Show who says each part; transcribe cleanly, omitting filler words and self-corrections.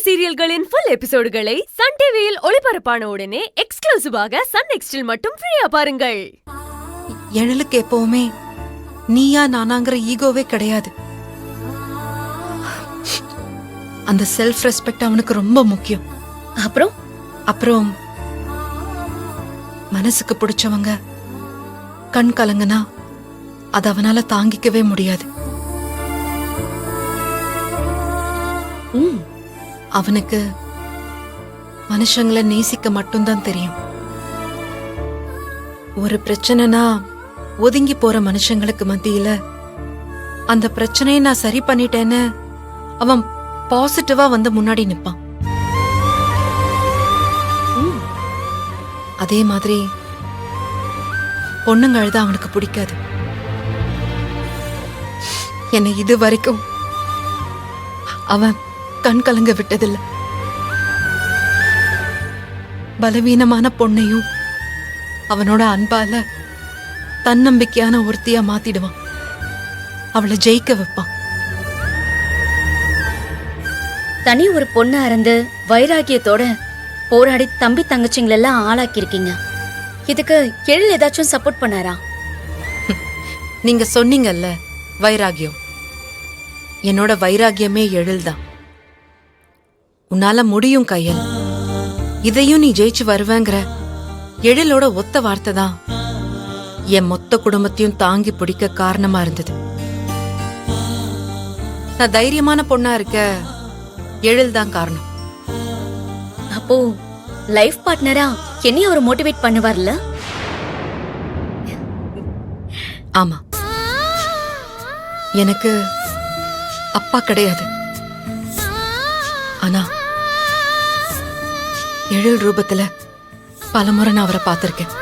Speaker 1: சீரியல்களின் full எபிசோடுகளை Sun டிவியில் ஒளிபரப்பான உடனே எக்ஸ்க்ளூசிவாக சன் நெக்ஸ்டில் மட்டும் ஃப்ரீயா பாருங்கள்.
Speaker 2: எழிலுக்கு எப்பவுமே நீயா நானாங்கிற ஈகோவே கிடையாது. அந்த செல்ஃப் ரெஸ்பெக்ட் அவனுக்கு ரொம்ப முக்கியம். அப்புறம் மனசுக்கு பிடிச்சவங்க கண் கலங்கனா அது அவனால தாங்கிக்கவே முடியாது. அவனுக்கு மனுஷங்களை நேசிக்க மட்டும்தான் தெரியும். ஒரு பிரச்சனைனா ஒதுங்கி போற மனுஷங்களுக்கு மத்தியில அந்த பிரச்சனையை நான் சரி பண்ணிட்டேன்னு அவன் பாசிட்டிவா வந்து முன்னாடி நிப்பான். அதே மாதிரி பொண்ணுங்க அழுத அவனுக்கு பிடிக்காது. என்னை இது வரைக்கும் அவன் கண் கலங்க விட்டதில்லை. பலவீனமான பொண்ணையும் அவனோட அன்பால தன்னம்பிக்கையான ஒருத்தியா மாத்திடுவான். அவளை ஜெயிக்க வைப்பான்.
Speaker 3: தனி ஒரு பொண்ணா இருந்து வைராகியத்தோட போராடி தம்பி தங்கச்சிங்களெல்லாம் ஆளாக்கிருக்கீங்க. இதுக்கு எழில் ஏதாச்சும் சப்போர்ட் பண்ணாரா?
Speaker 2: நீங்க சொன்னீங்கல்ல வைராகியம். என்னோட வைராகியமே எழில்தான். உன்னால முடியும் கையல், இதையும் நீ ஜெயிச்சு வருவேங்கிற எழிலோட ஒத்த வார்த்தை தான் என் மொத்த குடும்பத்தையும் தாங்கி பிடிக்க காரணமா இருந்தது. நான் தைரியமான பொண்ணா இருக்க எழில் தான் காரணம்.
Speaker 3: அப்போ லைஃப் பார்ட்னரா என்னையும் அவர் மோட்டிவேட் பண்ணுவார்ல?
Speaker 2: ஆமா, எனக்கு அப்பா கிடையாது. ஆனா எழில் ரூபத்துல பலமுறை நான் அவரை பார்த்திருக்கேன்.